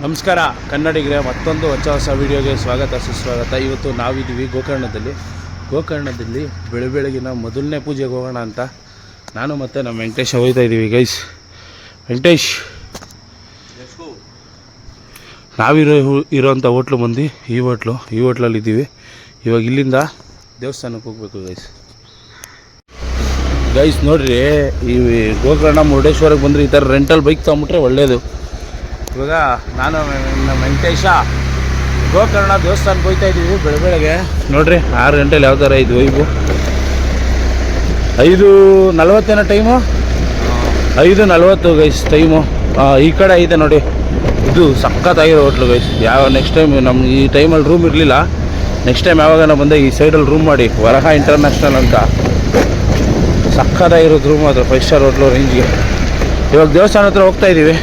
ನಮಸ್ಕಾರ ಕನ್ನಡಿಗರೇ, ಮತ್ತೊಂದು ಹೊಸ ವಿಡಿಯೋಗೆ ಸ್ವಾಗತ ಸುಸ್ವಾಗತ. ಇವತ್ತು ನಾವಿದ್ದೀವಿ ಗೋಕರ್ಣದಲ್ಲಿ ಬೆಳಗಿನ ಮೊದಲನೇ ಪೂಜೆಗೆ ಹೋಗೋಣ ಅಂತ ನಾನು ಮತ್ತು ನಮ್ಮ ವೆಂಕಟೇಶ್ ಹೋಗ್ತಾ ಇದ್ದೀವಿ. ಗೈಸ್, ವೆಂಕಟೇಶ್, ಇರೋಂಥ ಹೋಟ್ಲು ಬಂದು ಈ ಹೋಟ್ಲಲ್ಲಿ ಇದ್ದೀವಿ. ಇವಾಗ ಇಲ್ಲಿಂದ ದೇವಸ್ಥಾನಕ್ಕೆ ಹೋಗ್ಬೇಕು. ಗೈಸ್ ನೋಡ್ರಿ, ಈ ಗೋಕರ್ಣ ಮುರುಡೇಶ್ವರಕ್ಕೆ ಬಂದರೆ ಈ ಥರ ರೆಂಟಲ್ ಬೈಕ್ ತೊಗೊಂಬಿಟ್ರೆ ಒಳ್ಳೆಯದು. ಇವಾಗ ನಾನು ನಮ್ಮ ವೆಂಕಟೇಶ ಗೋಕರ್ಣ ದೇವಸ್ಥಾನಕ್ಕೆ ಹೋಗ್ತಾ ಇದ್ದೀವಿ. ಬೆಳಗ್ಗೆ ನೋಡಿರಿ 6 ಗಂಟೆಲಿ ಯಾವ ಥರ ಇದು ವೈಬು. 5:40 time, 5:40 guys time. ಈ ಕಡೆ ಐತೆ ನೋಡಿ, ಇದು ಸಖತ್ತಾಗಿರೋ ಹೋಟ್ಲು ಗೈಸ್. ನೆಕ್ಸ್ಟ್ ಟೈಮ್ ನಮ್ಮ ಈ ಟೈಮಲ್ಲಿ ರೂಮ್ ಇರಲಿಲ್ಲ. ನೆಕ್ಸ್ಟ್ ಟೈಮ್ ಯಾವಾಗ ಬಂದೆ ಈ ಸೈಡಲ್ಲಿ ರೂಮ್ ಮಾಡಿ, ವರಹ ಇಂಟರ್ನ್ಯಾಷನಲ್ ಅಂತ ಸಖತ್ತಾಗಿರೋದು ರೂಮ್. ಅದು 5 ಸ್ಟಾರ್ ಹೋಟ್ಲು ರೇಂಜ್ಗೆ. ಇವಾಗ ದೇವಸ್ಥಾನ ಹತ್ರ ಹೋಗ್ತಾ ಇದ್ದೀವಿ.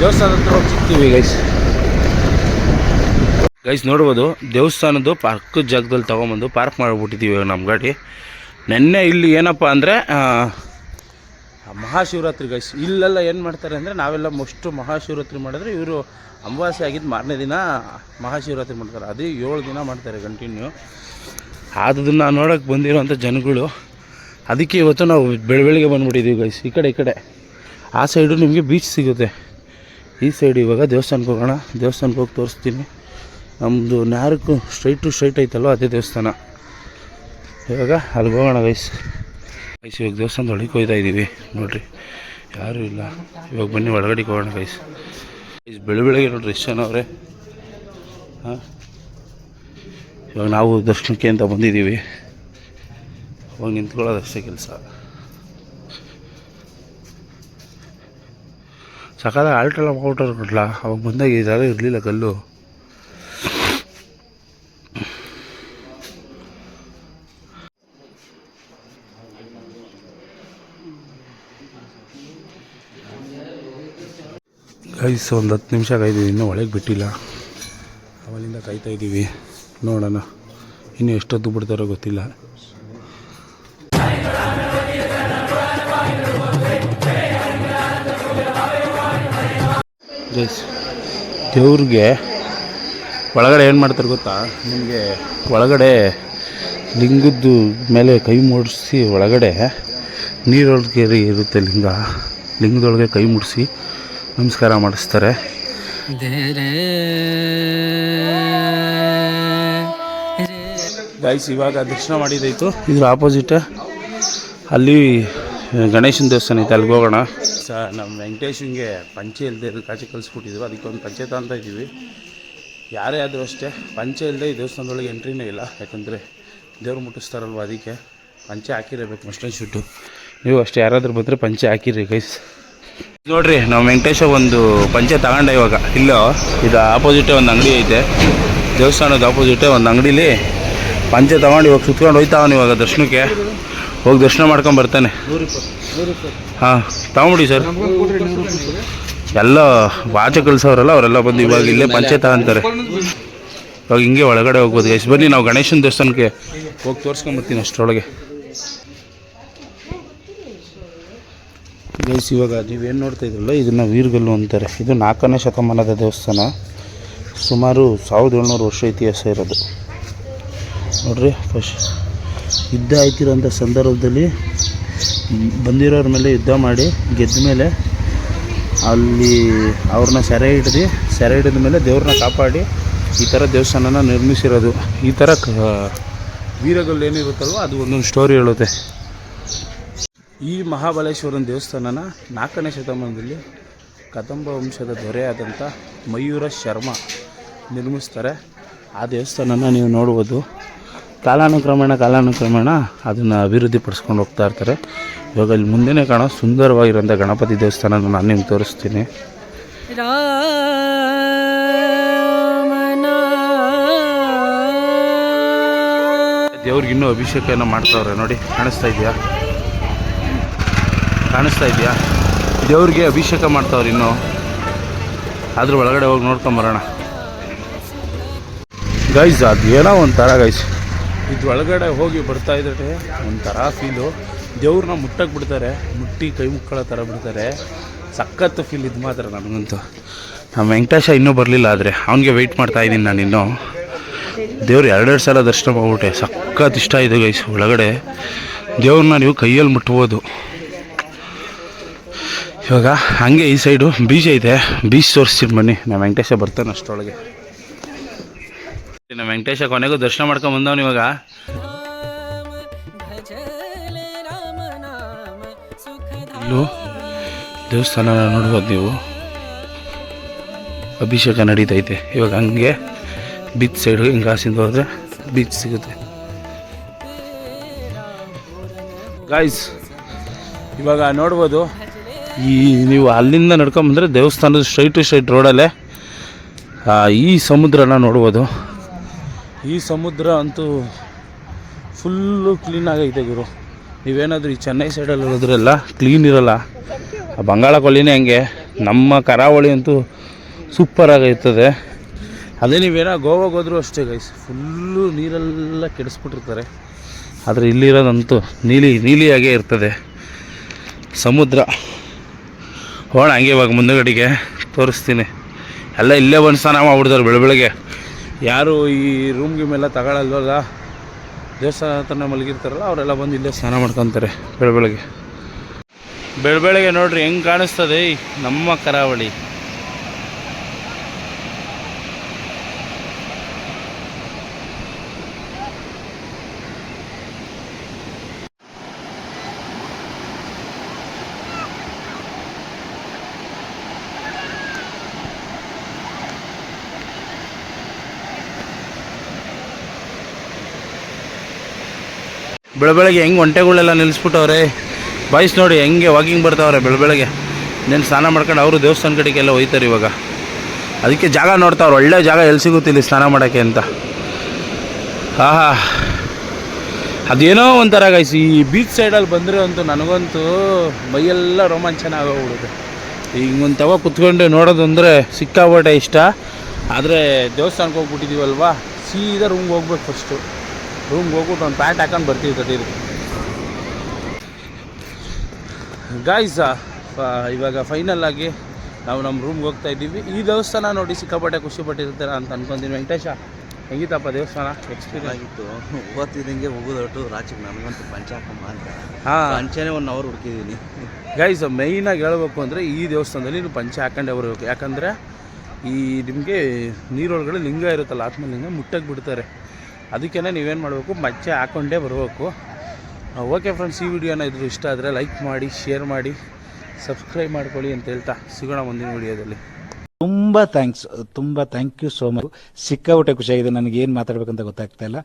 ದೇವಸ್ಥಾನದ ಹತ್ರ ಹೋಗಿ ಸಿಗ್ತೀವಿ ಗೈಸ್. ನೋಡ್ಬೋದು, ದೇವಸ್ಥಾನದ್ದು ಪಾರ್ಕ್ ಜಾಗದಲ್ಲಿ ತೊಗೊಂಬಂದು ಪಾರ್ಕ್ ಮಾಡಿಬಿಟ್ಟಿದ್ದೀವಿ ನಮ್ಮ ಗಾಡಿ. ನೆನ್ನೆ ಇಲ್ಲಿ ಏನಪ್ಪ ಅಂದರೆ ಮಹಾಶಿವರಾತ್ರಿ ಗೈಸ್. ಇಲ್ಲೆಲ್ಲ ಏನು ಮಾಡ್ತಾರೆ ಅಂದರೆ, ನಾವೆಲ್ಲ ಮಹಾಶಿವರಾತ್ರಿ ಮಾಡಿದ್ರೆ ಇವರು ಅಮಾವಾಸ್ಯೆ ಆಗಿದ್ದು ಮಾರನೇ ದಿನ ಮಹಾಶಿವರಾತ್ರಿ ಮಾಡ್ತಾರೆ. ಅದೇ 7 ದಿನ ಮಾಡ್ತಾರೆ ಕಂಟಿನ್ಯೂ. ಅದನ್ನು ನೋಡೋಕ್ಕೆ ಬಂದಿರೋಂಥ ಜನಗಳು, ಅದಕ್ಕೆ ಇವತ್ತು ನಾವು ಬೆಳಗ್ಗೆ ಬಂದುಬಿಟ್ಟಿದ್ದೀವಿ ಗೈಸ್. ಈ ಕಡೆ ಆ ಸೈಡು ನಿಮಗೆ ಬೀಚ್ ಸಿಗುತ್ತೆ. ಈ ಸೈಡ್ ಇವಾಗ ದೇವಸ್ಥಾನಕ್ಕೆ ಹೋಗೋಣ. ದೇವಸ್ಥಾನಕ್ಕೆ ಹೋಗಿ ತೋರಿಸ್ತೀನಿ. ನಮ್ಮದು ನ್ಯಾರಕ್ಕೂ ಸ್ಟ್ರೈಟ್ ಐತಲ್ವ, ಅದೇ ದೇವಸ್ಥಾನ. ಇವಾಗ ಅಲ್ಲಿಗೆ ಹೋಗೋಣ ಗೈಸ್. ಇವಾಗ ದೇವಸ್ಥಾನದ ಒಳಗೆ ಹೋಗ್ತಾ ಇದ್ದೀವಿ. ನೋಡಿರಿ, ಯಾರೂ ಇಲ್ಲ. ಇವಾಗ ಬನ್ನಿ ಒಳಗಡೆಗೆ ಹೋಗೋಣ ಗೈಸ್. ಬೆಳಗ್ಗೆ ನೋಡ್ರಿ ಎಷ್ಟು ಜನ ಅವರೇ. ಇವಾಗ ನಾವು ದರ್ಶನಕ್ಕೆ ಅಂತ ಬಂದಿದ್ದೀವಿ. ಹೋಗಿ ನಿಂತ್ಕೊಳ್ಳೋದಷ್ಟೇ ಕೆಲಸ. ಸಕಾಲ ಆಲ್ಟೆಲ್ಲ ಮಾಡ್ಬಿಟ್ಟಾರ ಕೊಡ್ಲ. ಅವಾಗ ಬಂದಾಗ ಈ ಜಾಗ ಇರಲಿಲ್ಲ ಕಲ್ಲು. ಗೈಸ್, ಒಂದು 10 ನಿಮಿಷ ಕಾಯ್ತೀವಿ, ಇನ್ನೂ ಒಳಗೆ ಬಿಟ್ಟಿಲ್ಲ. ಅವಲಿಂದ ಕಾಯ್ತಾ ಇದ್ದೀವಿ. ನೋಡೋಣ ಇನ್ನೂ ಎಷ್ಟೊತ್ತು ಬಿಡ್ತಾರೋ ಗೊತ್ತಿಲ್ಲ. ಗೈಸ್, ದೇವ್ರಿಗೆ ಒಳಗಡೆ ಏನು ಮಾಡ್ತಾರೆ ಗೊತ್ತಾ ನಿಮಗೆ? ಒಳಗಡೆ ಲಿಂಗದ್ದು ಮೇಲೆ ಕೈ ಮುಡಿಸಿ, ಒಳಗಡೆ ನೀರೊಳಗೆ ಇರುತ್ತೆ ಲಿಂಗದೊಳಗೆ ಕೈ ಮುಡಿಸಿ ನಮಸ್ಕಾರ ಮಾಡಿಸ್ತಾರೆ. ಗೈಸ್, ಇವಾಗ ದರ್ಶನ ಮಾಡಿದ್ದಾಯಿತು. ಇದ್ರ ಆಪೋಸಿಟ್ ಅಲ್ಲಿ ಗಣೇಶನ ದೇವಸ್ಥಾನ ಐತೆ, ಅಲ್ಲಿಗೆ ಹೋಗೋಣ. ನಮ್ಮ ವೆಂಕಟೇಶನ್ಗೆ ಪಂಚೆ ಇಲ್ಲದೆ ಕಾಚೆ ಕಳಿಸ್ಬಿಟ್ಟಿದ್ರು. ಅದಕ್ಕೆ ಒಂದು ಪಂಚೆ ತಗೊತಾ ಇದ್ದೀವಿ. ಯಾರೇ ಆದರೂ ಅಷ್ಟೇ, ಪಂಚೆ ಇಲ್ಲದೆ ಈ ದೇವಸ್ಥಾನದೊಳಗೆ ಎಂಟ್ರಿನೇ ಇಲ್ಲ. ಯಾಕಂದರೆ ದೇವ್ರು ಮುಟ್ಟಿಸ್ತಾರಲ್ವ, ಅದಕ್ಕೆ ಪಂಚೆ ಹಾಕಿರಬೇಕು ಮಸ್ಟನ್ ಶೂಟು. ನೀವು ಅಷ್ಟೇ, ಯಾರಾದರೂ ಬಂದರೆ ಪಂಚೆ ಹಾಕಿರಿ ಗೈಸ್. ನೋಡಿರಿ, ನಾವು ವೆಂಕಟೇಶ ಒಂದು ಪಂಚೆ ತಗೊಂಡೆ. ಇವಾಗ ಇಲ್ಲೋ ಇದು ಆಪೋಸಿಟೇ ಒಂದು ಅಂಗಡಿ ಐತೆ, ದೇವಸ್ಥಾನದ ಆಪೋಸಿಟೇ ಒಂದು ಅಂಗಡೀಲಿ ಪಂಚೆ ತೊಗೊಂಡು ಇವಾಗ ಸುತ್ಕೊಂಡು ಹೋಯ್ತಾವನು. ಇವಾಗ ದರ್ಶನಕ್ಕೆ ಹೋಗಿ ದರ್ಶನ ಮಾಡ್ಕೊಂಡು ಬರ್ತಾನೆ. ಹಾಂ, ತಗೊಂಬಿಡಿ ಸರ್. ಎಲ್ಲ ವಾಚ ಕಳಿಸೋರಲ್ಲ ಅವರೆಲ್ಲ ಬಂದು ಇವಾಗ ಇಲ್ಲೇ ಪಂಚೆ ತಗೊಂತಾರೆ. ಇವಾಗ ಹಿಂಗೆ ಒಳಗಡೆ ಹೋಗ್ಬೋದು ಗೈಸ್. ಬನ್ನಿ, ನಾವು ಗಣೇಶನ ದೇವಸ್ಥಾನಕ್ಕೆ ಹೋಗಿ ತೋರಿಸ್ಕೊಂಬರ್ತೀನಿ ಅಷ್ಟರೊಳಗೆ ಗೈಸ್. ಇವಾಗ ನೀವೇನು ನೋಡ್ತಾ ಇದ್ರಲ್ಲ, ಇದನ್ನು ವೀರಗಲ್ಲು ಅಂತಾರೆ. ಇದು 4ನೇ ಶತಮಾನದ ದೇವಸ್ಥಾನ. ಸುಮಾರು 1700 ವರ್ಷ ಇತಿಹಾಸ ಇರೋದು. ನೋಡ್ರಿ, ಫಸ್ಟ್ ಯುದ್ಧ ಆಯ್ತಿರೋಂಥ ಸಂದರ್ಭದಲ್ಲಿ ಬಂದಿರೋರ ಮೇಲೆ ಯುದ್ಧ ಮಾಡಿ ಗೆದ್ದ ಮೇಲೆ ಅಲ್ಲಿ ಅವ್ರನ್ನ ಸೆರೆ ಹಿಡಿದ ಮೇಲೆ ದೇವ್ರನ್ನ ಕಾಪಾಡಿ ಈ ಥರ ದೇವಸ್ಥಾನನ ನಿರ್ಮಿಸಿರೋದು. ಈ ಥರ ವೀರಗಲ್ಲು ಏನಿರುತ್ತಲ್ವ, ಅದು ಒಂದೊಂದು ಸ್ಟೋರಿ ಹೇಳುತ್ತೆ. ಈ ಮಹಾಬಲೇಶ್ವರನ ದೇವಸ್ಥಾನನ 4ನೇ ಶತಮಾನದಲ್ಲಿ ಕದಂಬ ವಂಶದ ದೊರೆಯಾದಂಥ ಮಯೂರ ಶರ್ಮ ನಿರ್ಮಿಸ್ತಾರೆ. ಆ ದೇವಸ್ಥಾನನ ನೀವು ನೋಡ್ಬೋದು. ಕಾಲಾನುಕ್ರಮೇಣ ಅದನ್ನು ಅಭಿವೃದ್ಧಿ ಪಡಿಸ್ಕೊಂಡು ಹೋಗ್ತಾ ಇರ್ತಾರೆ. ಇವಾಗ ಇಲ್ಲಿ ಮುಂದೆನೇ ಕಾಣೋ ಸುಂದರವಾಗಿರೋಂಥ ಗಣಪತಿ ದೇವಸ್ಥಾನ ನಾನು ನಿಮ್ಗೆ ತೋರಿಸ್ತೀನಿ. ದೇವ್ರಿಗೆ ಇನ್ನೂ ಅಭಿಷೇಕನ ಮಾಡ್ತಾವ್ರೆ ನೋಡಿ, ಕಾಣಿಸ್ತಾ ಇದೆಯಾ? ದೇವ್ರಿಗೆ ಅಭಿಷೇಕ ಮಾಡ್ತಾವ್ರೆ ಇನ್ನೂ. ಅದ್ರ ಒಳಗಡೆ ಹೋಗಿ ನೋಡ್ಕೊಂಬರೋಣ ಗೈಸ್. ಅದೇನೋ ಒಂಥರ ಗೈಸ್, ಇದ್ರೊಳಗಡೆ ಹೋಗಿ ಬರ್ತಾ ಇದ್ರೆ ಒಂಥರ ಫೀಲು. ದೇವ್ರನ್ನ ಮುಟ್ಟಕ್ಕೆ ಬಿಡ್ತಾರೆ, ಮುಟ್ಟಿ ಕೈ ಮುಕ್ಕೊಳ್ಳೋ ಥರ ಬಿಡ್ತಾರೆ. ಸಖತ್ತು ಫೀಲ್ ಇದು ಮಾತ್ರ ನನಗಂತೂ. ನಮ್ಮ ವೆಂಕಟೇಶ ಇನ್ನೂ ಬರಲಿಲ್ಲ, ಆದರೆ ಅವನಿಗೆ ವೆಯ್ಟ್ ಮಾಡ್ತಾ ಇದ್ದೀನಿ ನಾನು ಇನ್ನೂ. ದೇವ್ರು ಎರಡೆರಡು ಸಲ ದರ್ಶನ ಮಾಡ್ಬಿಟ್ಟೆ, ಸಖತ್ ಇಷ್ಟ ಇದೆ ಗೈಸ್. ಒಳಗಡೆ ದೇವ್ರನ್ನ ನೀವು ಕೈಯಲ್ಲಿ ಮುಟ್ಬೋದು. ಇವಾಗ ಹಂಗೆ ಈ ಸೈಡು ಬೀಚ್ ಐತೆ, ಬೀಚ್ ತೋರಿಸ್ತೀನಿ ಬನ್ನಿ. ನಮ್ಮ ವೆಂಕಟೇಶ ಬರ್ತಾನೆ ಅಷ್ಟರೊಳಗೆ. ನಮ್ಮ ವೆಂಕಟೇಶ ಕೊನೆಗೂ ದರ್ಶನ ಮಾಡ್ಕೊಂಡು ಬಂದವನು. ಇವಾಗ ಇಲ್ಲೂ ದೇವಸ್ಥಾನ ನೋಡ್ಬೋದು ನೀವು, ಅಭಿಷೇಕ ನಡೀತೈತೆ. ಇವಾಗ ಹಂಗೆ ಬೀಚ್ ಸೈಡು ಹಿಂಗೆ ಹಾಸಿಂದ ಹೋದರೆ ಬೀಚ್ ಸಿಗುತ್ತೆ ಗಾಯ್ಸ್. ಇವಾಗ ನೋಡ್ಬೋದು, ಈ ನೀವು ಅಲ್ಲಿಂದ ನಡ್ಕೊಂಬಂದರೆ ದೇವಸ್ಥಾನದ ಸ್ಟ್ರೈಟ್ ರೋಡಲ್ಲೇ ಈ ಸಮುದ್ರನ ನೋಡ್ಬೋದು. ಈ ಸಮುದ್ರ ಅಂತೂ ಫುಲ್ಲು ಕ್ಲೀನಾಗೈತೆ ಗುರು. ನೀವೇನಾದರೂ ಈ ಚೆನ್ನೈ ಸೈಡಲ್ಲಿ ಹೋದ್ರೆಲ್ಲ ಕ್ಲೀನ್ ಇರೋಲ್ಲ. ಆ ಬಂಗಾಳ ಕೊಲ್ಲಿನೇ ಹಂಗೆ, ನಮ್ಮ ಕರಾವಳಿ ಅಂತೂ ಸೂಪರಾಗಿರ್ತದೆ. ಅದೇ ನೀವೇನೋ ಗೋವಾಗೆ ಹೋದ್ರೂ ಅಷ್ಟೇ ಗೈಸ್, ಫುಲ್ಲು ನೀರೆಲ್ಲ ಕೆಡಿಸ್ಬಿಟ್ಟಿರ್ತಾರೆ. ಆದರೆ ಇಲ್ಲಿರೋದಂತೂ ನೀಲಿಯಾಗೇ ಇರ್ತದೆ ಸಮುದ್ರ. ಹೋಗೋಣ ಹಂಗೆ ಇವಾಗ ಮುಂದಗಡೆಗೆ ತೋರಿಸ್ತೀನಿ. ಎಲ್ಲ ಇಲ್ಲೇ ಬಂದು ಸ್ನಾನ ಮಾಡ್ಬಿಡ್ತಾರೆ ಬೆಳಗ್ಗೆ. ಯಾರು ಈ ರೂಮ್ ಗಿಮೆಲ್ಲ ತಗೊಳ್ಳಲ್ವಲ್ಲ, ದೇವಸ್ಥಾನ ಹತ್ರನೇ ಮಲಗಿರ್ತಾರಲ್ಲ, ಅವರೆಲ್ಲ ಬಂದು ಇಲ್ಲೇ ಸ್ನಾನ ಮಾಡ್ಕೊತಾರೆ ಬೆಳಗ್ಗೆ. ಬೆಳಗ್ಗೆ ನೋಡ್ರಿ ಹೆಂಗೆ ಕಾಣಿಸ್ತದೆ ನಮ್ಮ ಕರಾವಳಿ. ಬೆಳಗ್ಗೆ ಹೆಂಗೆ ಒಂಟೆಗಳೆಲ್ಲ ನಿಲ್ಲಿಸ್ಬಿಟ್ಟವ್ರೆ ಬಾಯ್ಸ್. ನೋಡಿ ಹೆಂಗೆ ವಾಕಿಂಗ್ ಬರ್ತಾವ್ರೆ ಬೆಳಗ್ಗೆ. నేను ಸ್ನಾನ ಮಾಡ್ಕೊಂಡು ಅವರು ದೇವಸ್ಥಾನ ಕಡೆಗೆಲ್ಲ ಹೋಯ್ತಾರೆ ಇವಾಗ. ಅದಕ್ಕೆ ಜಾಗ ನೋಡ್ತಾವ್ರು, ಒಳ್ಳೆ ಜಾಗ ಎಲ್ಲಿ ಸಿಗುತ್ತೆ ಇಲ್ಲಿ ಸ್ನಾನ ಮಾಡೋಕ್ಕೆ ಅಂತ. ಅದೇನೋ ಒಂಥರ ಗೈಸ್, ಈ ಬೀಚ್ ಸೈಡಲ್ಲಿ ಬಂದರೆ ಅಂತೂ ನನಗಂತೂ ಮೈಯೆಲ್ಲ ರೋಮಾಂಚನ ಆಗೋಗ್ಬಿಡುತ್ತೆ. ಹಿಂಗೊಂದು ತಗೋ ಕುತ್ಕೊಂಡು ನೋಡೋದು ಅಂದರೆ ಸಿಕ್ಕಾಪಟ್ಟೆ ಇಷ್ಟ. ಆದರೆ ದೇವಸ್ಥಾನಕ್ಕೆ ಹೋಗ್ಬಿಟ್ಟಿದ್ದೀವಲ್ವಾ, ಸೀದಾ ರೂಮ್ಗೆ ಹೋಗ್ಬೇಕು. ಫಸ್ಟು ರೂಮ್ಗೆ ಹೋಗ್ಬಿಟ್ಟು ಒಂದು ಪ್ಯಾಂಟ್ ಹಾಕೊಂಡು ಬರ್ತೀವಿ ತಟೀರಿ ಗಾಯ್ಸ್. ಇವಾಗ ಫೈನಲ್ ಆಗಿ ನಾವು ನಮ್ಮ ರೂಮ್ಗೆ ಹೋಗ್ತಾ ಇದ್ದೀವಿ. ಈ ದೇವಸ್ಥಾನ ನೋಡಿ ಸಿಕ್ಕಾಪಟ್ಟೆ ಖುಷಿ ಪಟ್ಟಿರ್ತಾರೆ ಅಂತ ಅನ್ಕೊತೀನಿ. ವೆಂಕಟೇಶ ಹೆಂಗಿತ್ತಪ್ಪ ದೇವಸ್ಥಾನ ಎಕ್ಸ್ಪೀರಿಯನ್ಸ್? ಆಗಿತ್ತು. ಓದ್ತಿದ್ದಂಗೆ ಹೋಗೋದೊಟ್ಟು ರಾಚಿಗೆ ನನಗಂತೂ ಪಂಚ ಹಾಕಮ್ಮ ಅಂತ ಪಂಚನೇ 1 ಅವರ್ ಹುಡುಕಿದ್ದೀನಿ ಗೈಸ್. ಮೈನಾಗಿ ಹೇಳ್ಬೇಕು ಅಂದರೆ ಈ ದೇವಸ್ಥಾನದಲ್ಲಿ ನೀವು ಪಂಚೆ ಹಾಕೊಂಡೇ ಬರಬೇಕು. ಯಾಕಂದರೆ ಈ ನಿಮಗೆ ನೀರೊಳಗಡೆ ಲಿಂಗ ಇರುತ್ತಲ್ಲ, ಆತ್ಮಲಿಂಗ ಮುಟ್ಟಕ್ಕೆ ಬಿಡ್ತಾರೆ. ಅದಕ್ಕೇ ನೀವೇನು ಮಾಡಬೇಕು, ಮಚ್ಚೆ ಹಾಕ್ಕೊಂಡೇ ಬರಬೇಕು. ಓಕೆ ಫ್ರೆಂಡ್ಸ್, ಈ ವಿಡಿಯೋನ ಇದ್ರೂ ಇಷ್ಟ ಆದರೆ ಲೈಕ್ ಮಾಡಿ, ಶೇರ್ ಮಾಡಿ, ಸಬ್ಸ್ಕ್ರೈಬ್ ಮಾಡ್ಕೊಳ್ಳಿ ಅಂತ ಹೇಳ್ತಾ ಸಿಗೋಣ ಮುಂದಿನ ವಿಡಿಯೋದಲ್ಲಿ. ತುಂಬ ಥ್ಯಾಂಕ್ ಯು ಸೋ ಮಚ್. ಸಿಕ್ಕಾಪಟ್ಟೆ ಖುಷಿಯಾಗಿದೆ. ನನಗೆ ಏನು ಮಾತಾಡಬೇಕಂತ ಗೊತ್ತಾಗ್ತಾ ಇಲ್ಲ.